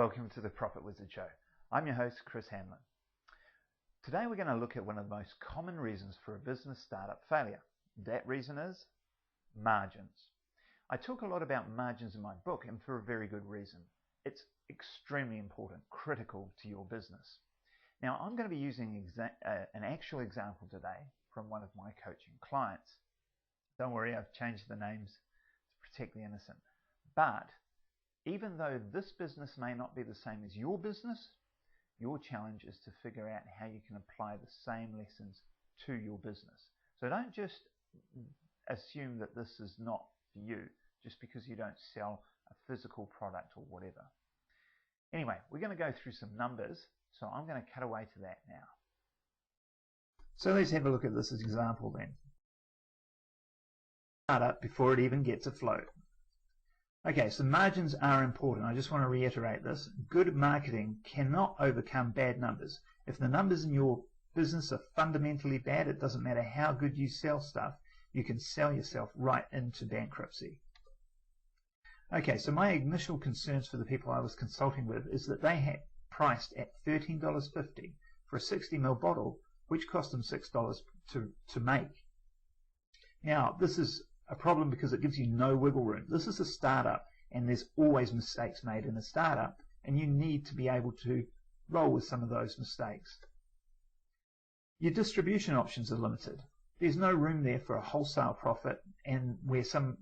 welcome to the Profit Wizard Show. I'm your host, Chris Hanlon. Today we're going to look at one of the most common reasons for a business startup failure. That reason is margins. I talk a lot about margins in my book, and for a very good reason. It's extremely important, critical to your business. Now, I'm going to be using an actual example today from one of my coaching clients. Don't worry, I've changed the names to protect the innocent. But even though this business may not be the same as your business, your challenge is to figure out how you can apply the same lessons to your business. So don't just assume that this is not for you just because you don't sell a physical product or whatever. Anyway, we're going to go through some numbers, so I'm going to cut away to that now. So let's have a look at this example then. Startup before it even gets afloat. Okay, so margins are important. I just want to reiterate this. Good marketing cannot overcome bad numbers. If the numbers in your business are fundamentally bad, it doesn't matter how good you sell stuff, you can sell yourself right into bankruptcy. Okay, so my initial concerns for the people I was consulting with is that they had priced at $13.50 for a 60ml bottle, which cost them $6 to make. Now, this is a problem because it gives you no wiggle room. This is a startup, and there's always mistakes made in a startup, and you need to be able to roll with some of those mistakes. Your distribution options are limited. There's no room there for a wholesale profit, and where some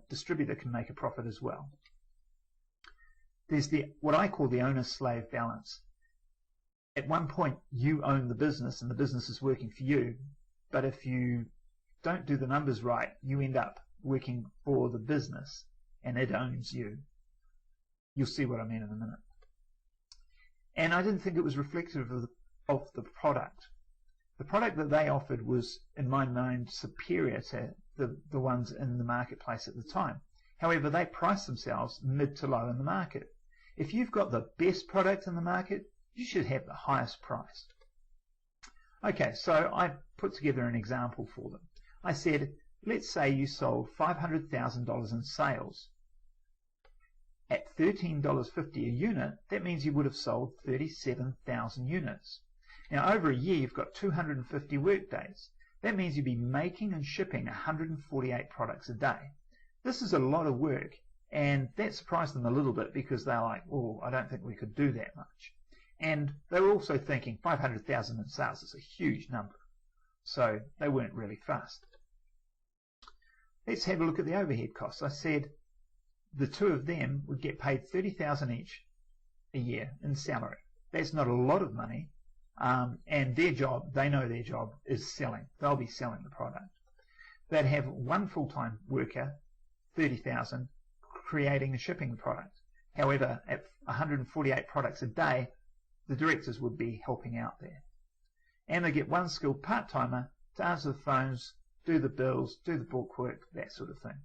distributor can make a profit as well. There's what I call the owner-slave balance. At one point, you own the business, and the business is working for you, but if you don't do the numbers right, you end up working for the business and it owns you. You'll see what I mean in a minute. And I didn't think it was reflective of the product. The product that they offered was, in my mind, superior to the ones in the marketplace at the time. However, they priced themselves mid to low in the market. If you've got the best product in the market, you should have the highest price. Okay, so I put together an example for them. I said, let's say you sold $500,000 in sales. At $13.50 a unit, that means you would have sold 37,000 units. Now, over a year, you've got 250 work days. That means you'd be making and shipping 148 products a day. This is a lot of work, and that surprised them a little bit because they're like, oh, I don't think we could do that much. And they were also thinking 500,000 in sales is a huge number. So they weren't really fussed. Let's have a look at the overhead costs. I said the two of them would get paid $30,000 each a year in salary. That's not a lot of money, and their job, they know their job is selling. They'll be selling the product. They'd have one full-time worker, $30,000, creating and shipping the product. However, at 148 products a day, the directors would be helping out there. And they get one skilled part-timer to answer the phones, do the bills, do the bookwork, that sort of thing.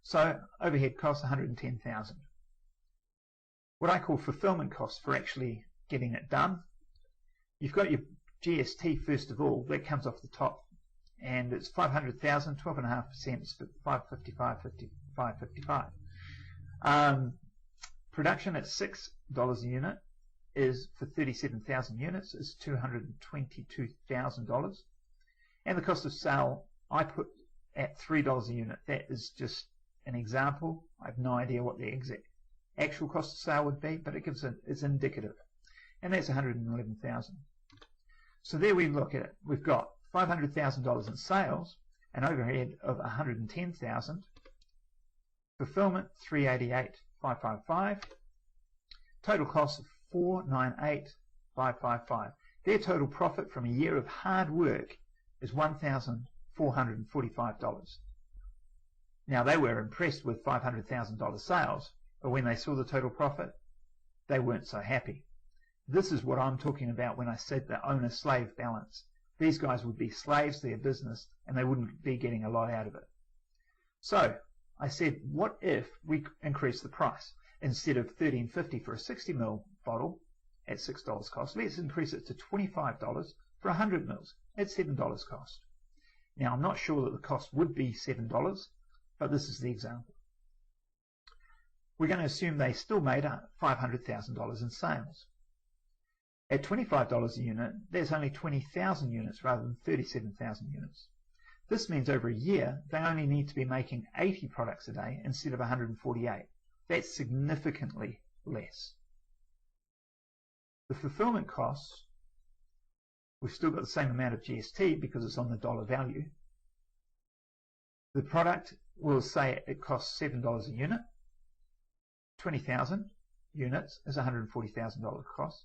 So overhead costs $110,000. What I call fulfillment costs for actually getting it done. You've got your GST first of all, that comes off the top, and it's $500,000, 12.5% is $555.55. Production at $6 a unit is for 37,000 units is $222,000, and the cost of sale I put at $3 a unit. That is just an example. I have no idea what the exact actual cost of sale would be, but it's indicative, and that's $111,000. So there we look at it. We've got $500,000 in sales, an overhead of $110,000, fulfillment $388,555, total cost of $498,555. Their total profit from a year of hard work is $1,445. Now, they were impressed with $500,000 sales, but when they saw the total profit, they weren't so happy. This is what I'm talking about when I said the owner-slave balance. These guys would be slaves to their business, and they wouldn't be getting a lot out of it. So I said, what if we increase the price? Instead of $13.50 for a 60ml bottle at $6 cost, let's increase it to $25 for 100 mils at $7 cost. Now, I'm not sure that the cost would be $7, but this is the example. we're going to assume they still made $500,000 in sales. At $25 a unit, there's only 20,000 units rather than 37,000 units. This means over a year, they only need to be making 80 products a day instead of 148. That's significantly less. The fulfillment costs, we've still got the same amount of GST because it's on the dollar value. The product will say it costs $7 a unit. 20,000 units is $140,000 cost.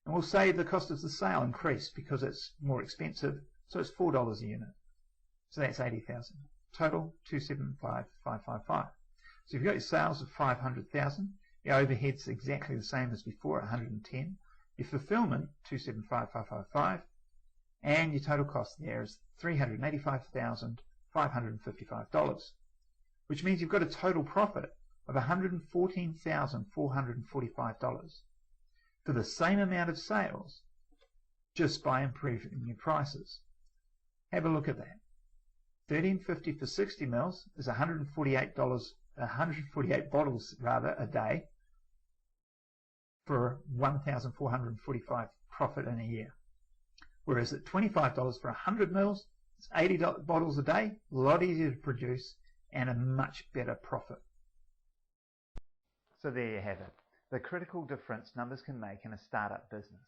And we'll say the cost of the sale increased because it's more expensive, so it's $4 a unit. So that's 80,000. Total 275,555. So if you've got your sales of 500,000, your overhead's exactly the same as before, 110. Your fulfillment 275,555, and your total cost there is $385,555, which means you've got a total profit of $114,445 for the same amount of sales just by improving your prices. Have a look at that. $13.50 for 60 mils is $148 bottles a day for $1,445 profit in a year. Whereas at $25 for 100 mils, it's 80 bottles a day, a lot easier to produce and a much better profit. So there you have it, the critical difference numbers can make in a startup business.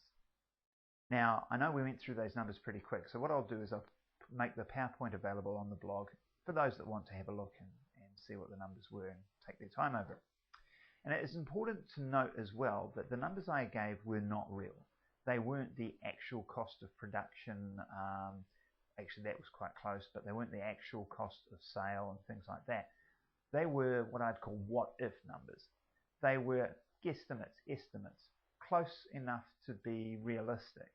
Now, I know we went through those numbers pretty quick, so what I'll do is I'll make the PowerPoint available on the blog for those that want to have a look and see what the numbers were and take their time over it. And it is important to note as well that the numbers I gave were not real. They weren't the actual cost of production. Actually, that was quite close, but they weren't the actual cost of sale and things like that. They were what I'd call what-if numbers. They were guesstimates, estimates, close enough to be realistic.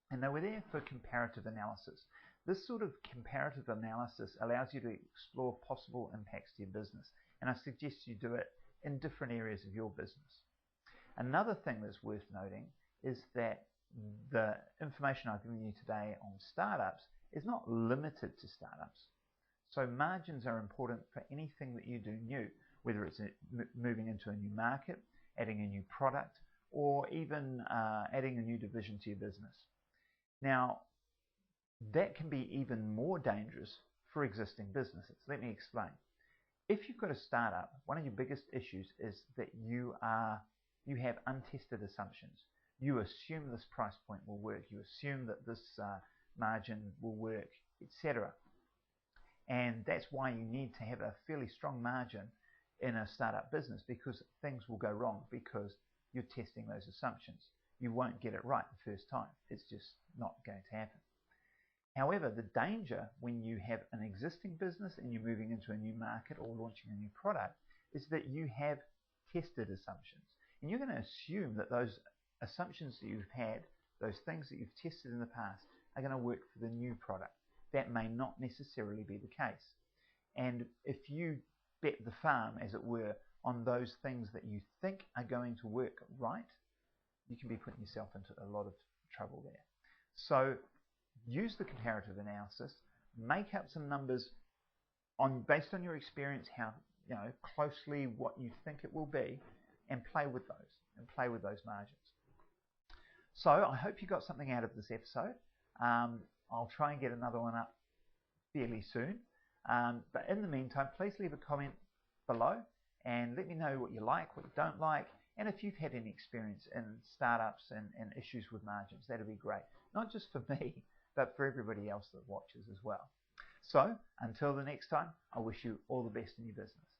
And they were there for comparative analysis. This sort of comparative analysis allows you to explore possible impacts to your business, and I suggest you do it in different areas of your business. Another thing that's worth noting is that the information I've given you today on startups is not limited to startups. So margins are important for anything that you do new, whether it's moving into a new market, adding a new product, or even adding a new division to your business. Now, that can be even more dangerous for existing businesses. Let me explain. If you've got a startup, one of your biggest issues is that you have untested assumptions. You assume this price point will work. You assume that this margin will work, etc. And that's why you need to have a fairly strong margin in a startup business, because things will go wrong because you're testing those assumptions. You won't get it right the first time. It's just not going to happen. However, the danger when you have an existing business and you're moving into a new market or launching a new product is that you have tested assumptions. And you're going to assume that those assumptions that you've had, those things that you've tested in the past, are going to work for the new product. That may not necessarily be the case. And if you bet the farm, as it were, on those things that you think are going to work right, you can be putting yourself into a lot of trouble there. So use the comparative analysis, make up some numbers based on your experience, how closely what you think it will be, and play with those margins. So I hope you got something out of this episode. I'll try and get another one up fairly soon. But in the meantime, please leave a comment below and let me know what you like, what you don't like, and if you've had any experience in startups and issues with margins. That'd be great. Not just for me, but for everybody else that watches as well. So until the next time, I wish you all the best in your business.